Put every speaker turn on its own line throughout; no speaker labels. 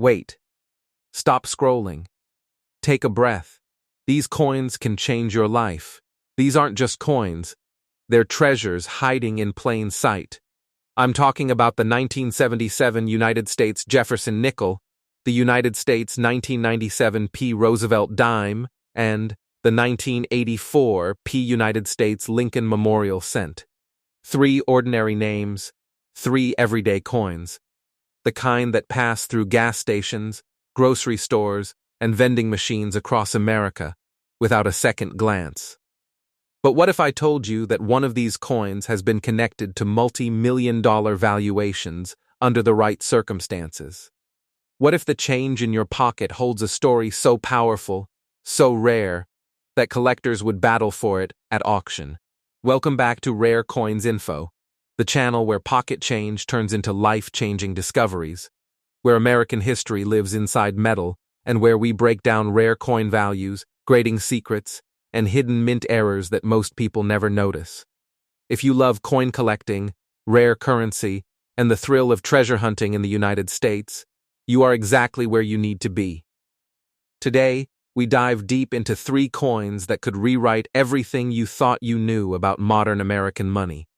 Wait. Stop scrolling. Take a breath. These coins can change your life. These aren't just coins. They're treasures hiding in plain sight. I'm talking about the 1977 United States Jefferson nickel, the United States 1997 P. Roosevelt dime, and the 1984 P. United States Lincoln Memorial cent. 3 ordinary names, 3 everyday coins. The kind that pass through gas stations, grocery stores, and vending machines across America without a second glance. But what if I told you that one of these coins has been connected to multi-million-dollar valuations under the right circumstances? What if the change in your pocket holds a story so powerful, so rare, that collectors would battle for it at auction? Welcome back to Rare Coins Info, the channel where pocket change turns into life-changing discoveries, where American history lives inside metal, and where we break down rare coin values, grading secrets, and hidden mint errors that most people never notice. If you love coin collecting, rare currency, and the thrill of treasure hunting in the United States, you are exactly where you need to be. Today, we dive deep into 3 coins that could rewrite everything you thought you knew about modern American money.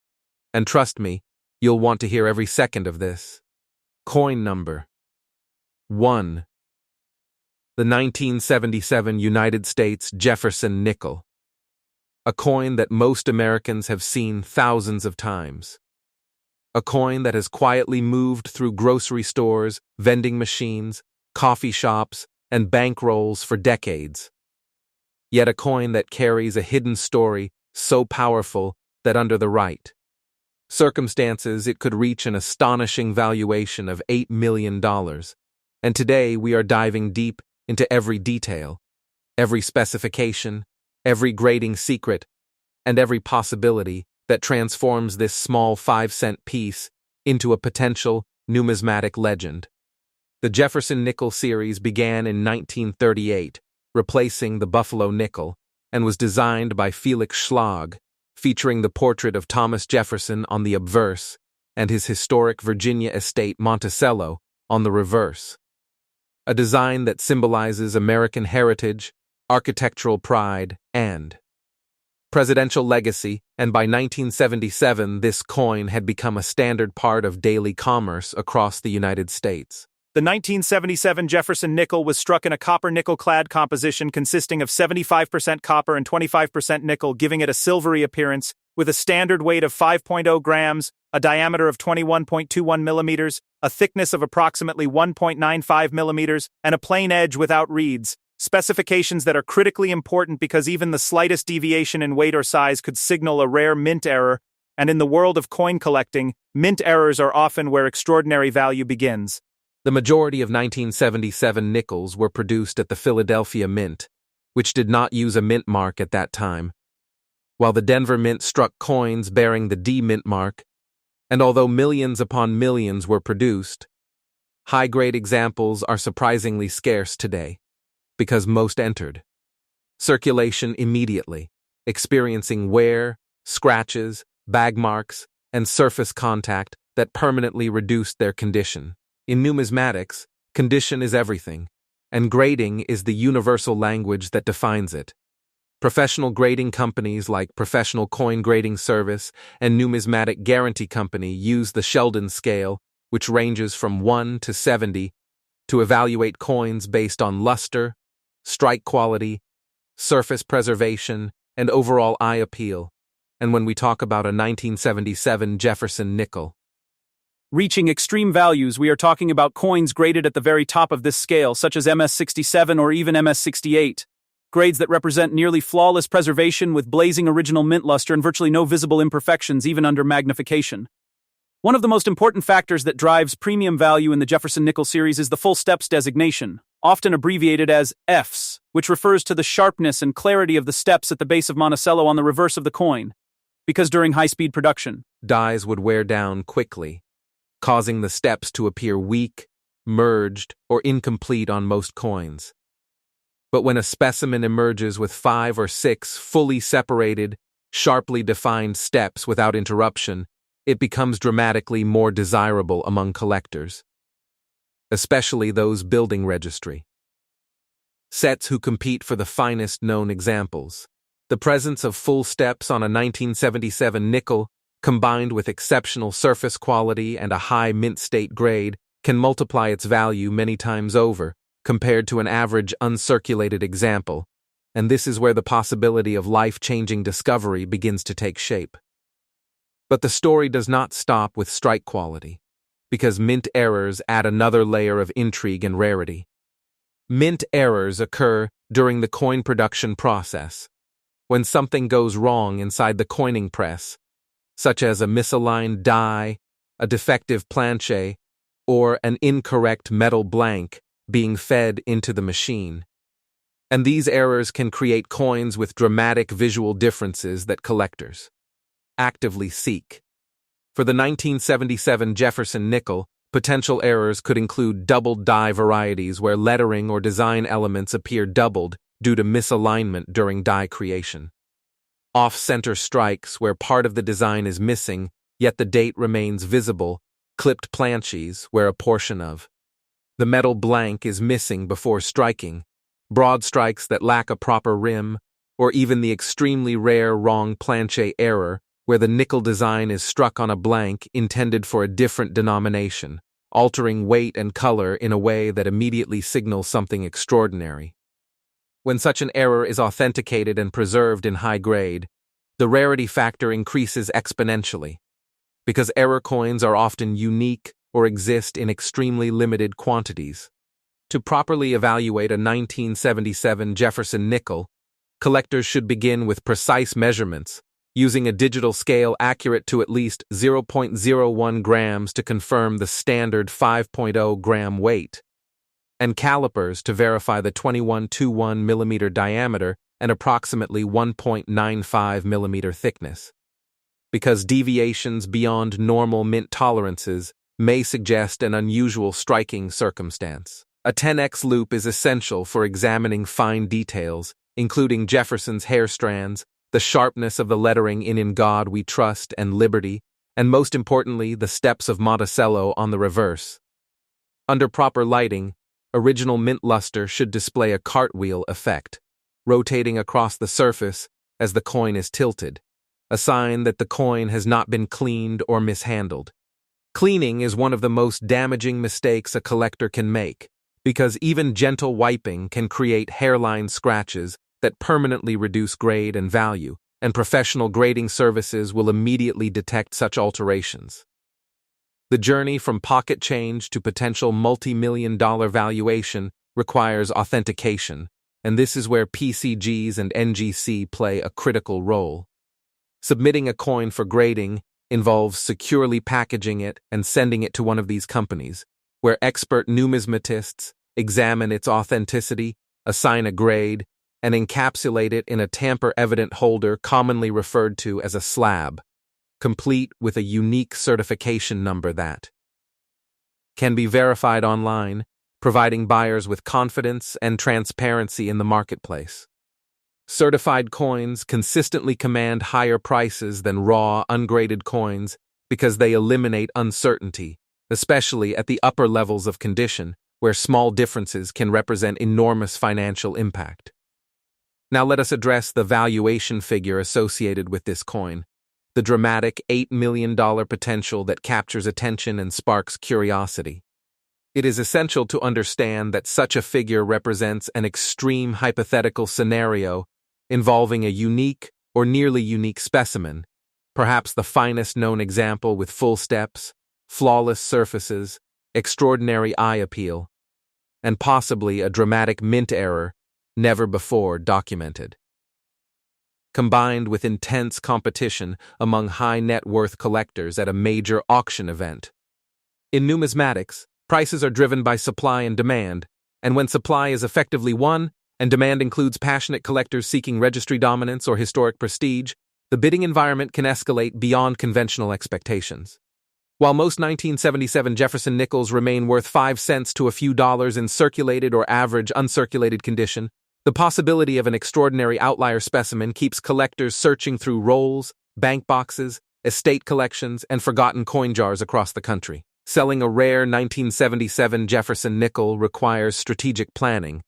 And trust me, you'll want to hear every second of this. Coin number 1. The 1977 United States Jefferson nickel. A coin that most Americans have seen thousands of times. A coin that has quietly moved through grocery stores, vending machines, coffee shops, and bank rolls for decades. Yet a coin that carries a hidden story so powerful that under the right circumstances it could reach an astonishing valuation of $8 million. And today we are diving deep into every detail, every specification, every grading secret, and every possibility that transforms this small 5-cent piece into a potential numismatic legend. The Jefferson nickel series began in 1938, replacing the Buffalo nickel, and was designed by Felix Schlag, featuring the portrait of Thomas Jefferson on the obverse and his historic Virginia estate Monticello on the reverse. A design that symbolizes American heritage, architectural pride, and presidential legacy, and by 1977 this coin had become a standard part of daily commerce across the United States.
The 1977 Jefferson nickel was struck in a copper-nickel clad composition consisting of 75% copper and 25% nickel, giving it a silvery appearance, with a standard weight of 5.0 grams, a diameter of 21.21 millimeters, a thickness of approximately 1.95 millimeters, and a plain edge without reeds, specifications that are critically important because even the slightest deviation in weight or size could signal a rare mint error, and in the world of coin collecting, mint errors are often where extraordinary value begins.
The majority of 1977 nickels were produced at the Philadelphia Mint, which did not use a mint mark at that time, while the Denver Mint struck coins bearing the D mint mark, and although millions upon millions were produced, high-grade examples are surprisingly scarce today, because most entered circulation immediately, experiencing wear, scratches, bag marks, and surface contact that permanently reduced their condition. In numismatics, condition is everything, and grading is the universal language that defines it. Professional grading companies like Professional Coin Grading Service and Numismatic Guarantee Company use the Sheldon scale, which ranges from 1 to 70, to evaluate coins based on luster, strike quality, surface preservation, and overall eye appeal. And when we talk about a 1977 Jefferson nickel
Reaching extreme values, we are talking about coins graded at the very top of this scale, such as MS-67 or even MS-68. Grades that represent nearly flawless preservation with blazing original mint luster and virtually no visible imperfections even under magnification. One of the most important factors that drives premium value in the Jefferson nickel series is the full steps designation, often abbreviated as Fs, which refers to the sharpness and clarity of the steps at the base of Monticello on the reverse of the coin. Because during high-speed production,
dies would wear down quickly, causing the steps to appear weak, merged, or incomplete on most coins. But when a specimen emerges with 5 or 6 fully separated, sharply defined steps without interruption, it becomes dramatically more desirable among collectors. especially those building registry sets who compete for the finest known examples. The presence of full steps on a 1977 nickel, combined with exceptional surface quality and a high mint state grade, can multiply its value many times over, compared to an average uncirculated example, and this is where the possibility of life-changing discovery begins to take shape. But the story does not stop with strike quality, because mint errors add another layer of intrigue and rarity. Mint errors occur during the coin production process, when something goes wrong inside the coining press, such as a misaligned die, a defective planche, or an incorrect metal blank being fed into the machine. And these errors can create coins with dramatic visual differences that collectors actively seek. For the 1977 Jefferson nickel, potential errors could include doubled die varieties where lettering or design elements appear doubled due to misalignment during die creation. Off-center strikes where part of the design is missing, yet the date remains visible, clipped planches where a portion of the metal blank is missing before striking, broad strikes that lack a proper rim, or even the extremely rare wrong planche error where the nickel design is struck on a blank intended for a different denomination, altering weight and color in a way that immediately signals something extraordinary. When such an error is authenticated and preserved in high grade, the rarity factor increases exponentially, because error coins are often unique or exist in extremely limited quantities. To properly evaluate a 1977 Jefferson nickel, collectors should begin with precise measurements, using a digital scale accurate to at least 0.01 grams to confirm the standard 5.0 gram weight, and calipers to verify the 2121 millimeter diameter and approximately 1.95 millimeter thickness. Because deviations beyond normal mint tolerances may suggest an unusual striking circumstance. A 10x loop is essential for examining fine details, including Jefferson's hair strands, the sharpness of the lettering in God We Trust and Liberty, and most importantly, the steps of Monticello on the reverse. Under proper lighting, original mint luster should display a cartwheel effect, rotating across the surface as the coin is tilted, a sign that the coin has not been cleaned or mishandled. Cleaning is one of the most damaging mistakes a collector can make, because even gentle wiping can create hairline scratches that permanently reduce grade and value, and professional grading services will immediately detect such alterations. The journey from pocket change to potential multi-million-dollar valuation requires authentication, and this is where PCGs and NGC play a critical role. Submitting a coin for grading involves securely packaging it and sending it to one of these companies, where expert numismatists examine its authenticity, assign a grade, and encapsulate it in a tamper-evident holder commonly referred to as a slab, complete with a unique certification number that can be verified online, providing buyers with confidence and transparency in the marketplace. Certified coins consistently command higher prices than raw, ungraded coins because they eliminate uncertainty, especially at the upper levels of condition, where small differences can represent enormous financial impact. Now let us address the valuation figure associated with this coin, the dramatic $8 million potential that captures attention and sparks curiosity. It is essential to understand that such a figure represents an extreme hypothetical scenario involving a unique or nearly unique specimen, perhaps the finest known example with full steps, flawless surfaces, extraordinary eye appeal, and possibly a dramatic mint error never before documented. Combined with intense competition among high-net-worth collectors at a major auction event. In numismatics, prices are driven by supply and demand, and when supply is effectively won, and demand includes passionate collectors seeking registry dominance or historic prestige, the bidding environment can escalate beyond conventional expectations. While most 1977 Jefferson nickels remain worth 5 cents to a few dollars in circulated or average uncirculated condition, the possibility of an extraordinary outlier specimen keeps collectors searching through rolls, bank boxes, estate collections, and forgotten coin jars across the country. Selling a rare 1977 Jefferson nickel requires strategic planning.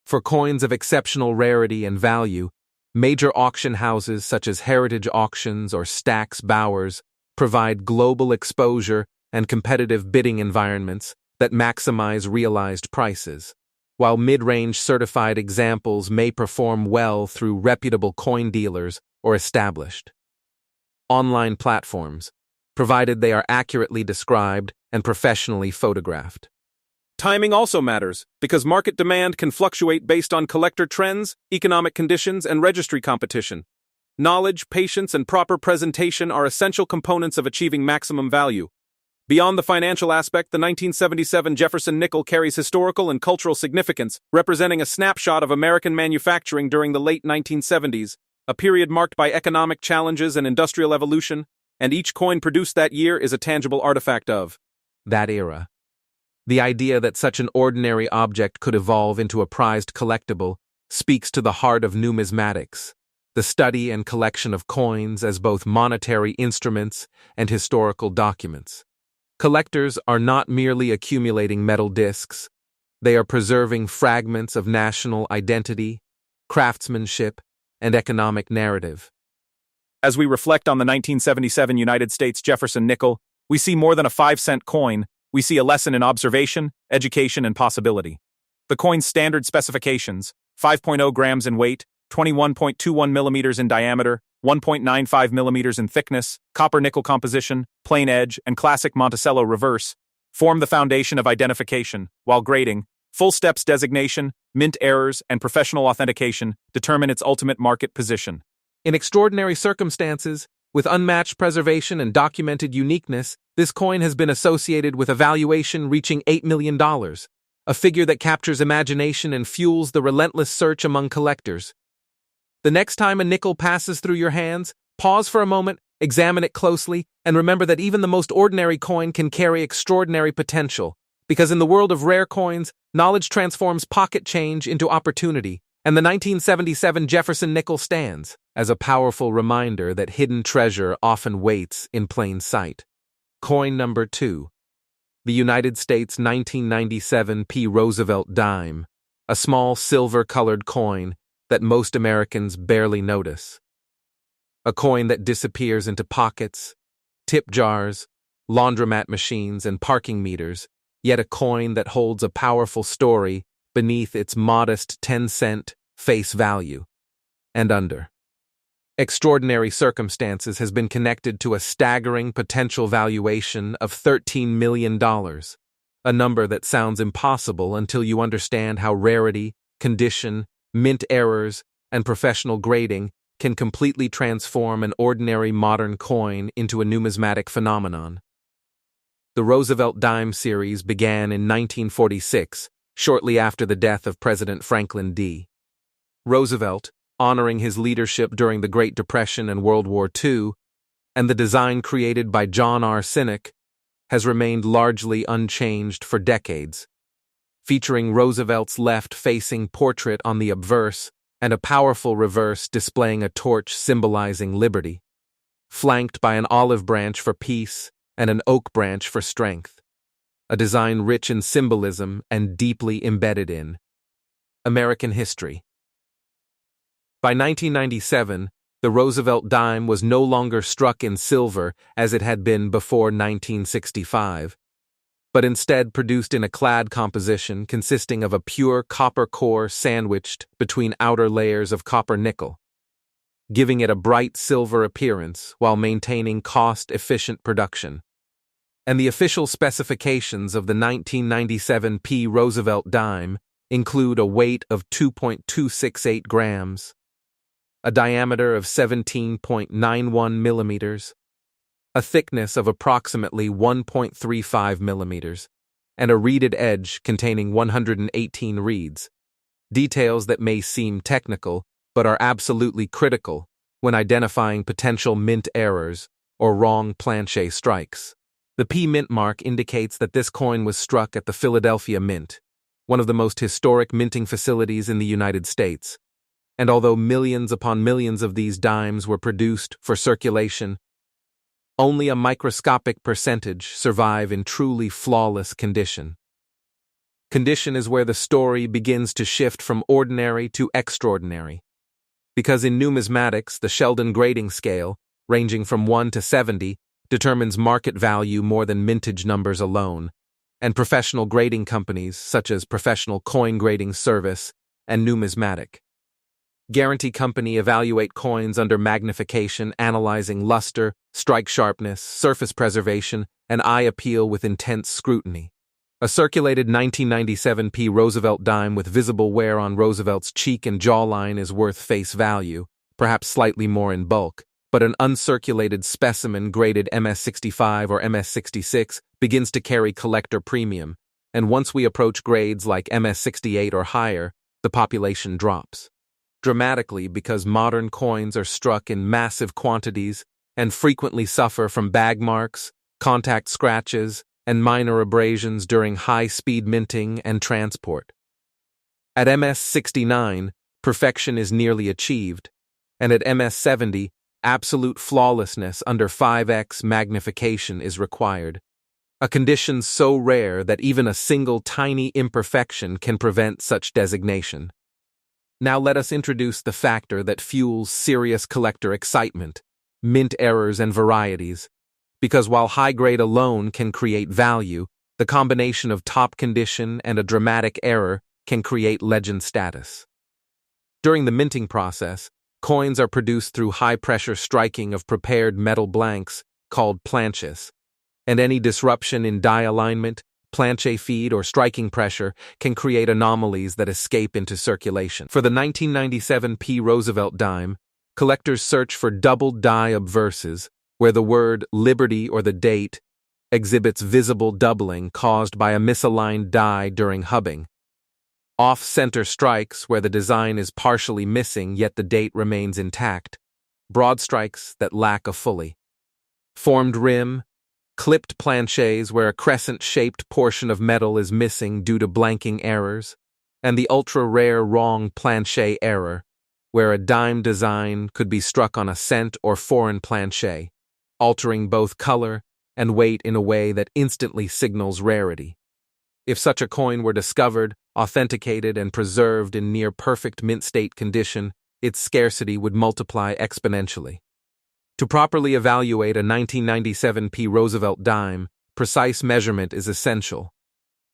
For coins of exceptional rarity and value, major auction houses such as Heritage Auctions or Stack's Bowers provide global exposure and competitive bidding environments that maximize realized prices, while mid-range certified examples may perform well through reputable coin dealers or established online platforms, provided they are accurately described and professionally photographed.
Timing also matters, because market demand can fluctuate based on collector trends, economic conditions, and registry competition. Knowledge, patience, and proper presentation are essential components of achieving maximum value. Beyond the financial aspect, the 1977 Jefferson nickel carries historical and cultural significance, representing a snapshot of American manufacturing during the late 1970s, a period marked by economic challenges and industrial evolution, and each coin produced that year is a tangible artifact of
that era. The idea that such an ordinary object could evolve into a prized collectible speaks to the heart of numismatics, the study and collection of coins as both monetary instruments and historical documents. Collectors are not merely accumulating metal discs, they are preserving fragments of national identity, craftsmanship, and economic narrative.
As we reflect on the 1977 United States Jefferson nickel, we see more than a 5-cent coin. We see a lesson in observation, education, and possibility. The coin's standard specifications: 5.0 grams in weight, 21.21 millimeters in diameter, 1.95 millimeters in thickness, copper-nickel composition, plain edge, and classic Monticello reverse, form the foundation of identification, while grading, full steps designation, mint errors, and professional authentication determine its ultimate market position.
In extraordinary circumstances, with unmatched preservation and documented uniqueness, this coin has been associated with a valuation reaching $8 million, a figure that captures imagination and fuels the relentless search among collectors. The next time a nickel passes through your hands, pause for a moment, examine it closely, and remember that even the most ordinary coin can carry extraordinary potential, because in the world of rare coins, knowledge transforms pocket change into opportunity, and the 1977 Jefferson nickel stands as a powerful reminder that hidden treasure often waits in plain sight. Coin number 2. The United States 1997 P. Roosevelt dime, a small silver-colored coin that most Americans barely notice. A coin that disappears into pockets, tip jars, laundromat machines, and parking meters, yet a coin that holds a powerful story beneath its modest 10-cent face value. And under extraordinary circumstances has been connected to a staggering potential valuation of $13 million, a number that sounds impossible until you understand how rarity, condition, mint errors, and professional grading can completely transform an ordinary modern coin into a numismatic phenomenon. The Roosevelt dime series began in 1946, shortly after the death of President Franklin D. Roosevelt, honoring his leadership during the Great Depression and World War II, and the design created by John R. Sinek, has remained largely unchanged for decades, featuring Roosevelt's left-facing portrait on the obverse and a powerful reverse displaying a torch symbolizing liberty, flanked by an olive branch for peace and an oak branch for strength, a design rich in symbolism and deeply embedded in American history. By 1997, the Roosevelt dime was no longer struck in silver as it had been before 1965, but instead produced in a clad composition consisting of a pure copper core sandwiched between outer layers of copper nickel, giving it a bright silver appearance while maintaining cost-efficient production. And the official specifications of the 1997 P. Roosevelt dime include a weight of 2.268 grams, a diameter of 17.91 millimeters, a thickness of approximately 1.35 millimeters, and a reeded edge containing 118 reeds, details that may seem technical but are absolutely critical when identifying potential mint errors or wrong planche strikes. The P mint mark indicates that this coin was struck at the Philadelphia Mint, one of the most historic minting facilities in the United States, and although millions upon millions of these dimes were produced for circulation, Only a microscopic percentage survive in truly flawless condition. Condition is where the story begins to shift from ordinary to extraordinary. Because in numismatics, the Sheldon grading scale, ranging from 1 to 70, determines market value more than mintage numbers alone, and professional grading companies such as Professional Coin Grading Service and Numismatic Guarantee Company evaluate coins under magnification, analyzing luster, strike sharpness, surface preservation, and eye appeal with intense scrutiny. A circulated 1997 P. Roosevelt dime with visible wear on Roosevelt's cheek and jawline is worth face value, perhaps slightly more in bulk, but an uncirculated specimen graded MS-65 or MS-66 begins to carry collector premium, and once we approach grades like MS-68 or higher, the population drops dramatically because modern coins are struck in massive quantities and frequently suffer from bag marks, contact scratches, and minor abrasions during high-speed minting and transport. At MS-69, perfection is nearly achieved, and at MS-70, absolute flawlessness under 5x magnification is required, a condition so rare that even a single tiny imperfection can prevent such designation. Now let us introduce the factor that fuels serious collector excitement, mint errors and varieties, because while high grade alone can create value, the combination of top condition and a dramatic error can create legend status. During the minting process, coins are produced through high-pressure striking of prepared metal blanks, called planches, and any disruption in die alignment, planche feed, or striking pressure can create anomalies that escape into circulation. For the 1997 P. Roosevelt dime, collectors search for doubled die obverses, where the word Liberty or the date exhibits visible doubling caused by a misaligned die during hubbing. Off-center strikes where the design is partially missing yet the date remains intact. Broad strikes that lack a fully formed rim, clipped planches where a crescent-shaped portion of metal is missing due to blanking errors, and the ultra-rare wrong planche error, where a dime design could be struck on a cent or foreign planche, altering both color and weight in a way that instantly signals rarity. If such a coin were discovered, authenticated, and preserved in near-perfect mint-state condition, its scarcity would multiply exponentially. To properly evaluate a 1997 P. Roosevelt dime, precise measurement is essential.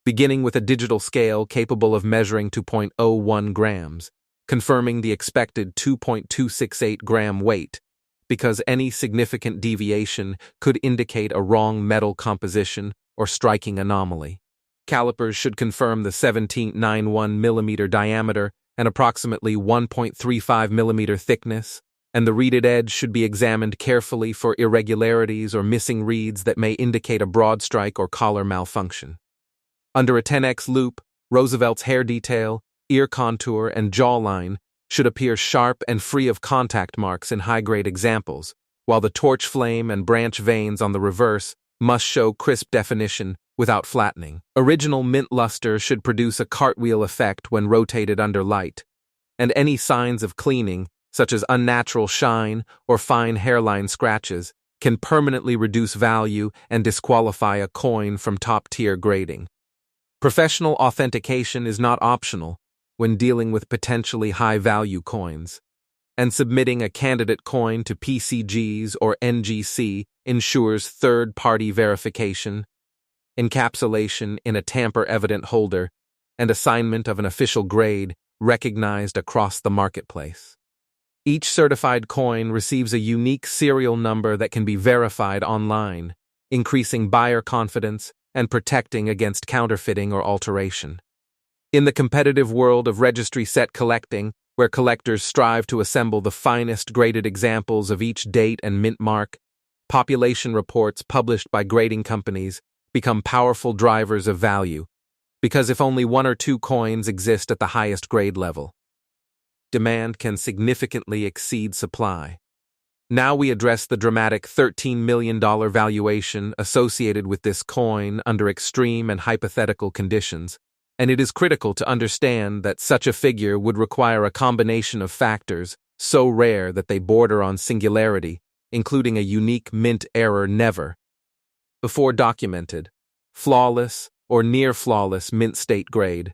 Beginning with a digital scale capable of measuring 2.01 grams, confirming the expected 2.268 gram weight, because any significant deviation could indicate a wrong metal composition or striking anomaly. Calipers should confirm the 17.91 mm diameter and approximately 1.35 mm thickness, and the reeded edge should be examined carefully for irregularities or missing reeds that may indicate a broad strike or collar malfunction. Under a 10x loop, Roosevelt's hair detail, ear contour, and jawline should appear sharp and free of contact marks in high-grade examples, while the torch flame and branch veins on the reverse must show crisp definition without flattening. Original mint luster should produce a cartwheel effect when rotated under light, and any signs of cleaning, such as unnatural shine or fine hairline scratches, can permanently reduce value and disqualify a coin from top-tier grading. Professional authentication is not optional when dealing with potentially high-value coins, and submitting a candidate coin to PCGs or NGC ensures third-party verification, encapsulation in a tamper-evident holder, and assignment of an official grade recognized across the marketplace. Each certified coin receives a unique serial number that can be verified online, increasing buyer confidence and protecting against counterfeiting or alteration. In the competitive world of registry set collecting, where collectors strive to assemble the finest graded examples of each date and mint mark, population reports published by grading companies become powerful drivers of value, because if only one or two coins exist at the highest grade level, demand can significantly exceed supply. Now we address the dramatic $13 million valuation associated with this coin under extreme and hypothetical conditions, and it is critical to understand that such a figure would require a combination of factors so rare that they border on singularity, including a unique mint error never before documented, flawless or near-flawless mint state grade,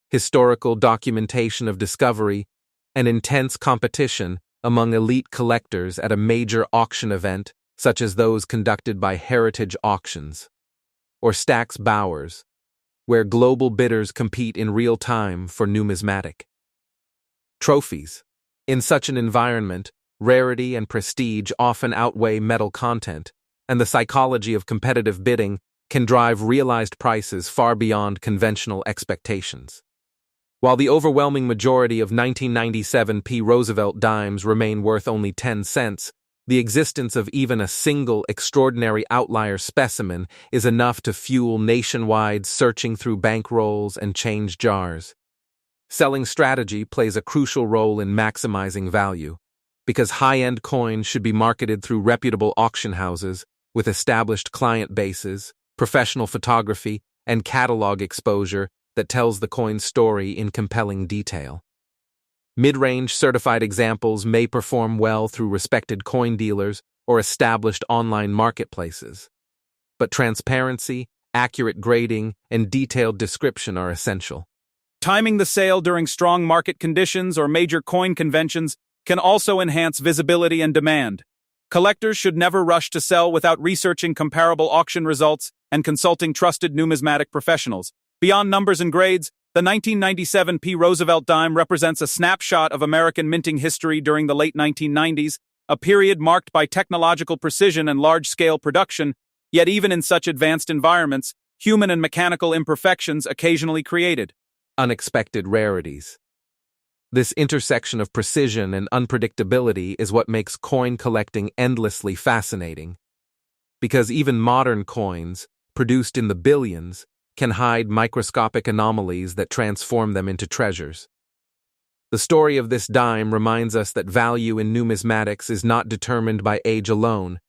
historical documentation of discovery, and intense competition among elite collectors at a major auction event such as those conducted by Heritage Auctions or Stack's Bowers, where global bidders compete in real time for numismatic trophies. In such an environment, rarity and prestige often outweigh metal content, and the psychology of competitive bidding can drive realized prices far beyond conventional expectations. While the overwhelming majority of 1997 P. Roosevelt dimes remain worth only 10 cents, the existence of even a single extraordinary outlier specimen is enough to fuel nationwide searching through bankrolls and change jars. Selling strategy plays a crucial role in maximizing value, because high-end coins should be marketed through reputable auction houses with established client bases, professional photography, and catalog exposure that tells the coin's story in compelling detail. Mid-range certified examples may perform well through respected coin dealers or established online marketplaces, but transparency, accurate grading, and detailed description are essential.
Timing the sale during strong market conditions or major coin conventions can also enhance visibility and demand. Collectors should never rush to sell without researching comparable auction results and consulting trusted numismatic professionals. Beyond numbers and grades, the 1997 P. Roosevelt dime represents a snapshot of American minting history during the late 1990s, a period marked by technological precision and large-scale production, yet even in such advanced environments, human and mechanical imperfections occasionally created
Unexpected rarities. This intersection of precision and unpredictability is what makes coin collecting endlessly fascinating. Because even modern coins, produced in the billions, can hide microscopic anomalies that transform them into treasures. The story of this dime reminds us that value in numismatics is not determined by age alone,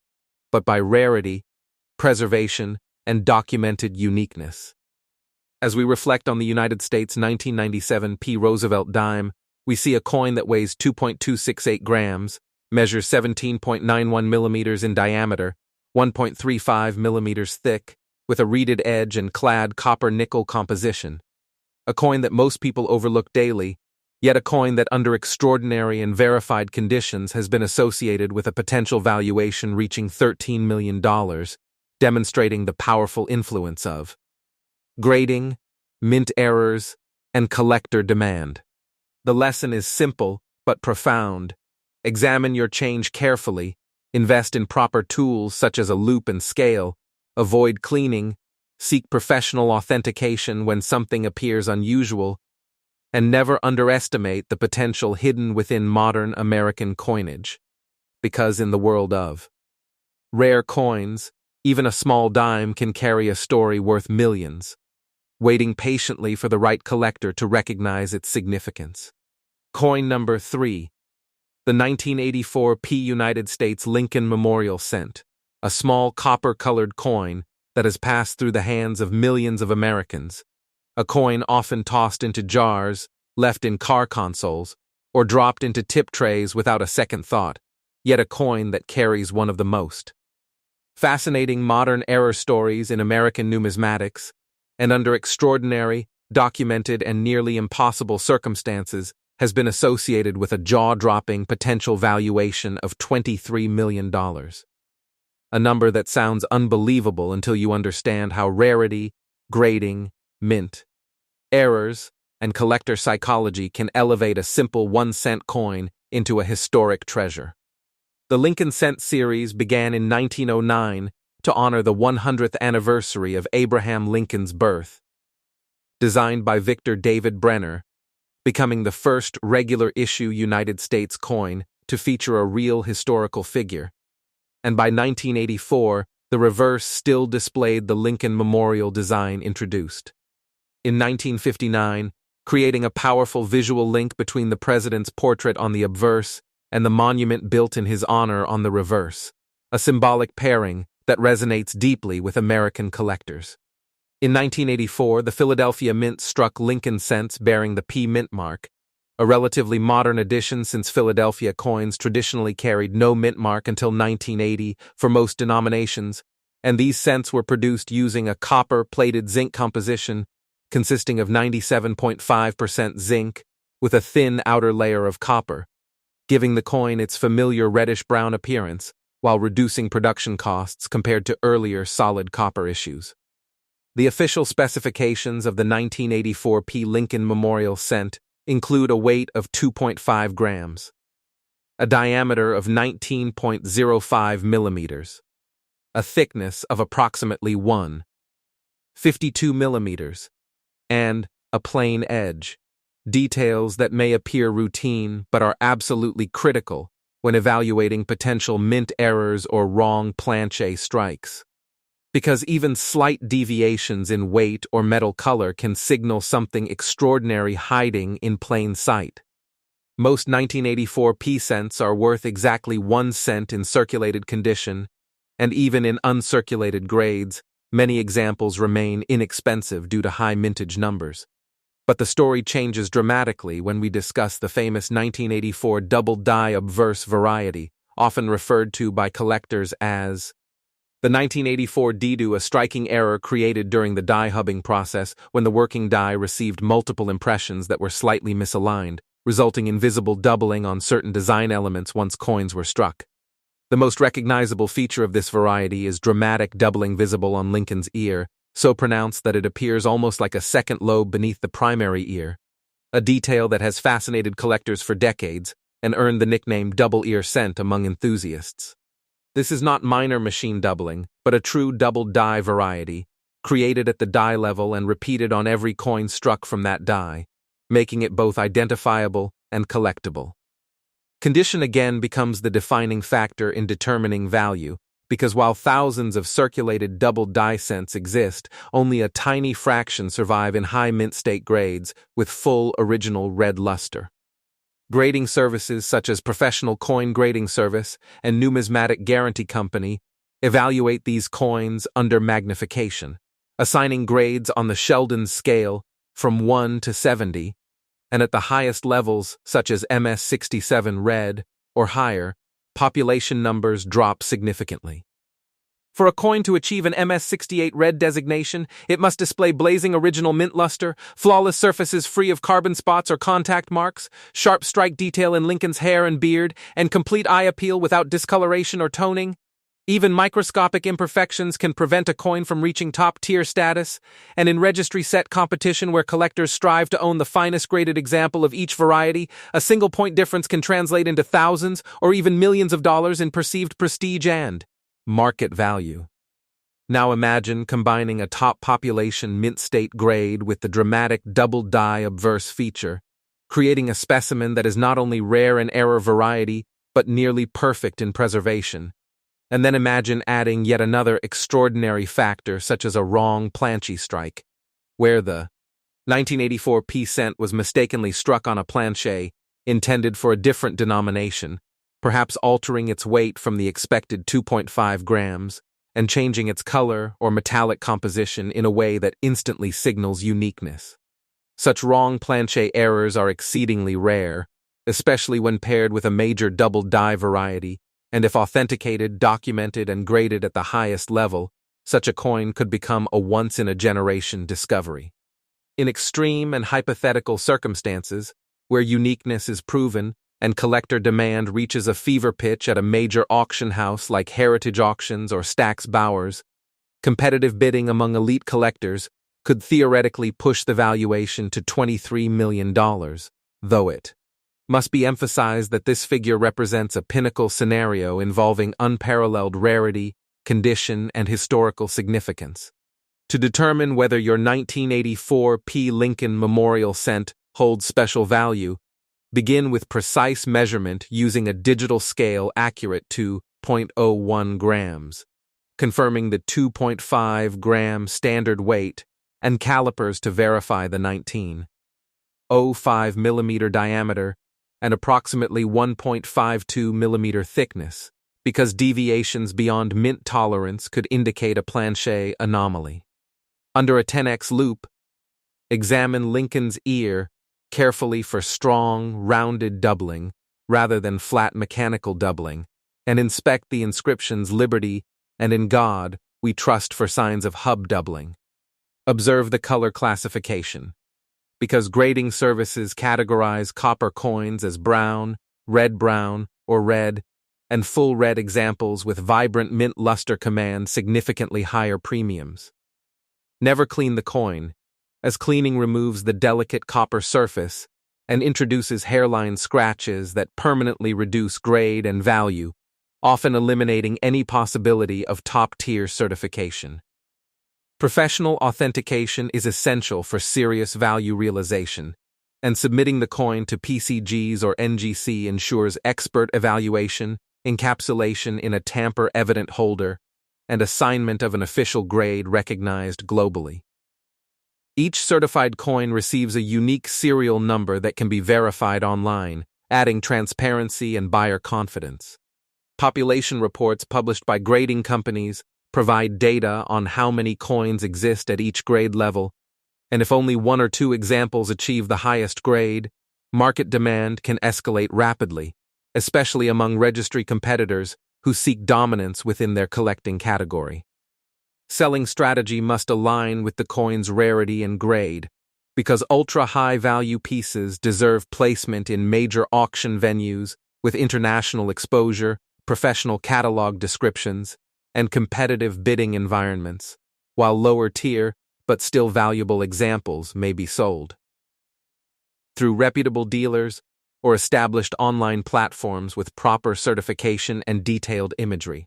but by rarity, preservation, and documented uniqueness. As we reflect on the United States 1997 P. Roosevelt dime, we see a coin that weighs 2.268 grams, measures 17.91 millimeters in diameter, 1.35 millimeters thick, with a reeded edge and clad copper-nickel composition. A coin that most people overlook daily, yet a coin that under extraordinary and verified conditions has been associated with a potential valuation reaching $13 million, demonstrating the powerful influence of grading, mint errors, and collector demand. The lesson is simple but profound. Examine your change carefully, invest in proper tools such as a loop and scale, avoid cleaning, seek professional authentication when something appears unusual, and never underestimate the potential hidden within modern American coinage. Because in the world of rare coins, even a small dime can carry a story worth millions, waiting patiently for the right collector to recognize its significance. Coin number 3. The 1984 P. United States Lincoln Memorial Cent, a small copper-colored coin that has passed through the hands of millions of Americans, a coin often tossed into jars, left in car consoles, or dropped into tip trays without a second thought, yet a coin that carries one of the most fascinating modern error stories in American numismatics, and under extraordinary, documented, and nearly impossible circumstances, has been associated with a jaw-dropping potential valuation of $23 million. A number that sounds unbelievable until you understand how rarity, grading, mint, errors, and collector psychology can elevate a simple 1-cent coin into a historic treasure. The Lincoln Cent series began in 1909 to honor the 100th anniversary of Abraham Lincoln's birth. Designed by Victor David Brenner, becoming the first regular-issue United States coin to feature a real historical figure. And by 1984, the reverse still displayed the Lincoln Memorial design introduced. In 1959, creating a powerful visual link between the president's portrait on the obverse and the monument built in his honor on the reverse, a symbolic pairing that resonates deeply with American collectors. In 1984, the Philadelphia Mint struck Lincoln cents bearing the P Mint mark, a relatively modern addition since Philadelphia coins traditionally carried no mint mark until 1980 for most denominations, and these cents were produced using a copper-plated zinc composition consisting of 97.5% zinc with a thin outer layer of copper, giving the coin its familiar reddish-brown appearance while reducing production costs compared to earlier solid copper issues. The official specifications of the 1984 P. Lincoln Memorial Cent include a weight of 2.5 grams, a diameter of 19.05 millimeters, a thickness of approximately 1.52 millimeters, and a plain edge, details that may appear routine but are absolutely critical when evaluating potential mint errors or wrong planche strikes. Because even slight deviations in weight or metal color can signal something extraordinary hiding in plain sight. Most 1984 P cents are worth exactly 1 cent in circulated condition, and even in uncirculated grades, many examples remain inexpensive due to high mintage numbers. But the story changes dramatically when we discuss the famous 1984 double die obverse variety, often referred to by collectors as the 1984 Didu, a striking error created during the die hubbing process when the working die received multiple impressions that were slightly misaligned, resulting in visible doubling on certain design elements once coins were struck. The most recognizable feature of this variety is dramatic doubling visible on Lincoln's ear, so pronounced that it appears almost like a second lobe beneath the primary ear, a detail that has fascinated collectors for decades and earned the nickname double ear cent among enthusiasts. This is not minor machine doubling, but a true double die variety, created at the die level and repeated on every coin struck from that die, making it both identifiable and collectible. Condition again becomes the defining factor in determining value, because while thousands of circulated double die cents exist, only a tiny fraction survive in high mint state grades with full original red luster. Grading services such as Professional Coin Grading Service and Numismatic Guarantee Company evaluate these coins under magnification, assigning grades on the Sheldon scale from 1 to 70, and at the highest levels, such as MS-67 red or higher, population numbers drop significantly. For a coin to achieve an MS-68 red designation, it must display blazing original mint luster, flawless surfaces free of carbon spots or contact marks, sharp strike detail in Lincoln's hair and beard, and complete eye appeal without discoloration or toning. Even microscopic imperfections can prevent a coin from reaching top-tier status, and in registry set competition where collectors strive to own the finest graded example of each variety, a single point difference can translate into thousands or even millions of dollars in perceived prestige and market value. Now imagine combining a top population mint state grade with the dramatic double die obverse feature, creating a specimen that is not only rare in error variety, but nearly perfect in preservation. And then imagine adding yet another extraordinary factor such as a wrong planche strike, where the 1984 P cent was mistakenly struck on a planche intended for a different denomination, perhaps altering its weight from the expected 2.5 grams and changing its color or metallic composition in a way that instantly signals uniqueness. Such wrong planche errors are exceedingly rare, especially when paired with a major double die variety, and if authenticated, documented, and graded at the highest level, such a coin could become a once-in-a-generation discovery. In extreme and hypothetical circumstances, where uniqueness is proven and collector demand reaches a fever pitch at a major auction house like Heritage Auctions or Stack's Bowers, competitive bidding among elite collectors could theoretically push the valuation to $23 million, though it must be emphasized that this figure represents a pinnacle scenario involving unparalleled rarity, condition, and historical significance. To determine whether your 1984 P. Lincoln Memorial Cent holds special value, begin with precise measurement using a digital scale accurate to 0.01 grams, confirming the 2.5 gram standard weight, and calipers to verify the 19.05 millimeter diameter and approximately 1.52 millimeter thickness, because deviations beyond mint tolerance could indicate a planche anomaly. Under a 10x loop, examine Lincoln's ear carefully for strong, rounded doubling, rather than flat mechanical doubling, and inspect the inscriptions Liberty and In God We Trust for signs of hub doubling. Observe the color classification. Because grading services categorize copper coins as brown, red-brown, or red, and full red examples with vibrant mint luster command significantly higher premiums. Never clean the coin, as cleaning removes the delicate copper surface and introduces hairline scratches that permanently reduce grade and value, often eliminating any possibility of top-tier certification. Professional authentication is essential for serious value realization, and submitting the coin to PCGs or NGC ensures expert evaluation, encapsulation in a tamper-evident holder, and assignment of an official grade recognized globally. Each certified coin receives a unique serial number that can be verified online, adding transparency and buyer confidence. Population reports published by grading companies provide data on how many coins exist at each grade level, and if only one or two examples achieve the highest grade, market demand can escalate rapidly, especially among registry competitors who seek dominance within their collecting category. Selling strategy must align with the coin's rarity and grade, because ultra-high-value pieces deserve placement in major auction venues with international exposure, professional catalog descriptions, and competitive bidding environments, while lower-tier but still valuable examples may be sold through reputable dealers or established online platforms with proper certification and detailed imagery.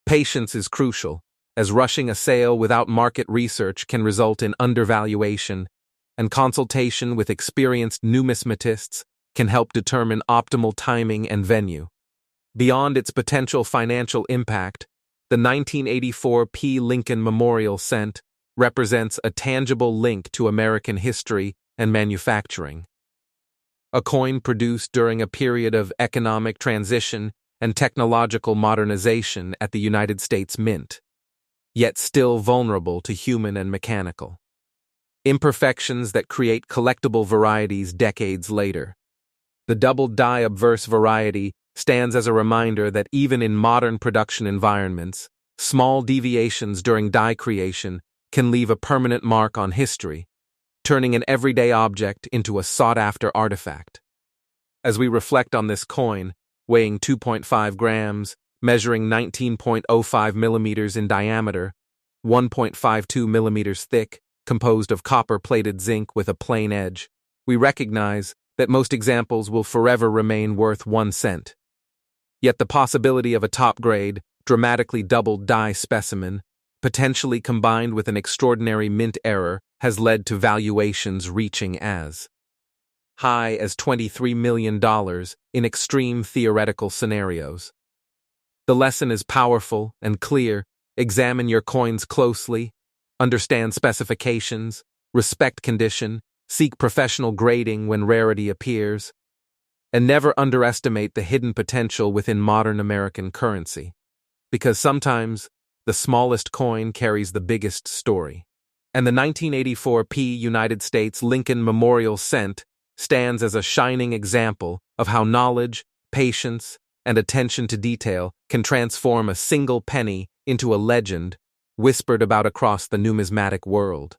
Patience is crucial, as rushing a sale without market research can result in undervaluation, and consultation with experienced numismatists can help determine optimal timing and venue. Beyond its potential financial impact, the 1984 P. Lincoln Memorial Cent represents a tangible link to American history and manufacturing. A coin produced during a period of economic transition and technological modernization at the United States Mint, yet still vulnerable to human and mechanical imperfections that create collectible varieties decades later. The double die obverse variety stands as a reminder that even in modern production environments, small deviations during die creation can leave a permanent mark on history, turning an everyday object into a sought-after artifact. As we reflect on this coin, weighing 2.5 grams, measuring 19.05 millimeters in diameter, 1.52 millimeters thick, composed of copper-plated zinc with a plain edge, we recognize that most examples will forever remain worth 1 cent. Yet the possibility of a top-grade, dramatically doubled die specimen, potentially combined with an extraordinary mint error, has led to valuations reaching as high as $23 million in extreme theoretical scenarios. The lesson is powerful and clear. Examine your coins closely, understand specifications, respect condition, seek professional grading when rarity appears, and never underestimate the hidden potential within modern American currency, because sometimes the smallest coin carries the biggest story. And the 1984 P. United States Lincoln Memorial Cent stands as a shining example of how knowledge, patience, and attention to detail can transform a single penny into a legend whispered about across the numismatic world.